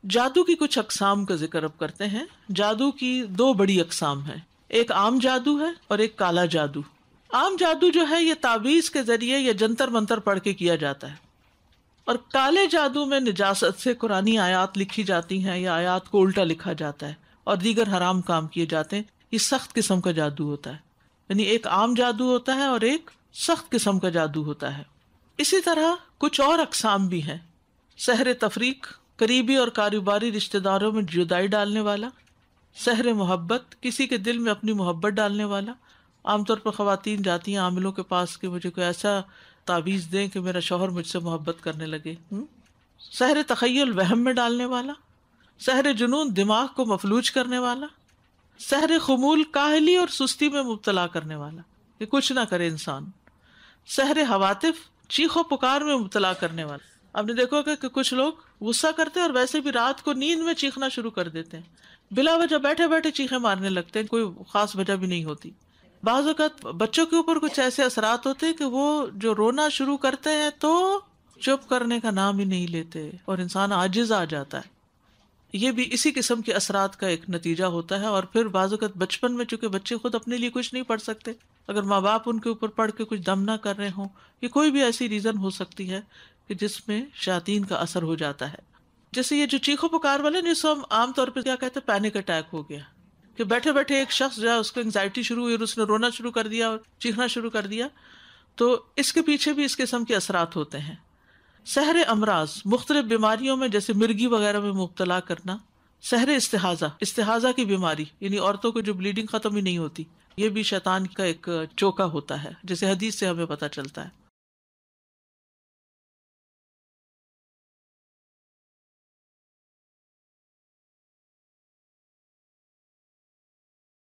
جادو کی کچھ اقسام کا ذکر اب کرتے ہیں. جادو کی دو بڑی اقسام ہیں، ایک عام جادو ہے اور ایک کالا جادو. عام جادو جو ہے یہ تعویذ کے ذریعے یا جنتر منتر پڑھ کے کیا جاتا ہے، اور کالے جادو میں نجاست سے قرآنی آیات لکھی جاتی ہیں یا آیات کو الٹا لکھا جاتا ہے اور دیگر حرام کام کیے جاتے ہیں. یہ سخت قسم کا جادو ہوتا ہے، یعنی ایک عام جادو ہوتا ہے اور ایک سخت قسم کا جادو ہوتا ہے. اسی طرح کچھ اور اقسام بھی ہیں. سحر تفریق، قریبی اور کاروباری رشتہ داروں میں جدائی ڈالنے والا. سحر محبت، کسی کے دل میں اپنی محبت ڈالنے والا. عام طور پر خواتین جاتی ہیں عاملوں کے پاس کہ مجھے کوئی ایسا تعویذ دیں کہ میرا شوہر مجھ سے محبت کرنے لگے. سحر تخیل، وہم میں ڈالنے والا. سحر جنون، دماغ کو مفلوج کرنے والا. سحر خمول، کاہلی اور سستی میں مبتلا کرنے والا کہ کچھ نہ کرے انسان. سحر حواتف، چیخو پکار میں مبتلا کرنے والا. آپ نے دیکھو کہ کچھ لوگ غصہ کرتے ہیں اور ویسے بھی رات کو نیند میں چیخنا شروع کر دیتے ہیں، بلا وجہ بیٹھے بیٹھے چیخیں مارنے لگتے ہیں، کوئی خاص وجہ بھی نہیں ہوتی. بعض اوقات بچوں کے اوپر کچھ ایسے اثرات ہوتے ہیں کہ وہ جو رونا شروع کرتے ہیں تو چپ کرنے کا نام ہی نہیں لیتے اور انسان عاجز آ جاتا ہے. یہ بھی اسی قسم کے اثرات کا ایک نتیجہ ہوتا ہے. اور پھر بعض اوقات بچپن میں چونکہ بچے خود اپنے لیے کچھ نہیں پڑھ سکتے، اگر ماں باپ ان کے اوپر پڑھ کے کچھ دم نہ کر رہے ہوں، یہ کوئی بھی ایسی ریزن ہو سکتی ہے کہ جس میں شیاطین کا اثر ہو جاتا ہے. جیسے یہ جو چیخو پکار والے جس کو ہم عام طور پہ کیا کہتے ہیں، پینک اٹیک ہو گیا، کہ بیٹھے بیٹھے ایک شخص جو ہے اس کو انگزائٹی شروع ہوئی اور اس نے رونا شروع کر دیا اور چیخنا شروع کر دیا، تو اس کے پیچھے بھی اس قسم کے اثرات ہوتے ہیں. سحر امراض، مختلف بیماریوں میں جیسے مرگی وغیرہ میں مبتلا کرنا. سحر استحاضہ، استحاضہ کی بیماری، یعنی عورتوں کو جو بلیڈنگ ختم ہی نہیں ہوتی، یہ بھی شیطان کا ایک چوکا ہوتا ہے جیسے حدیث سے ہمیں پتہ چلتا ہے.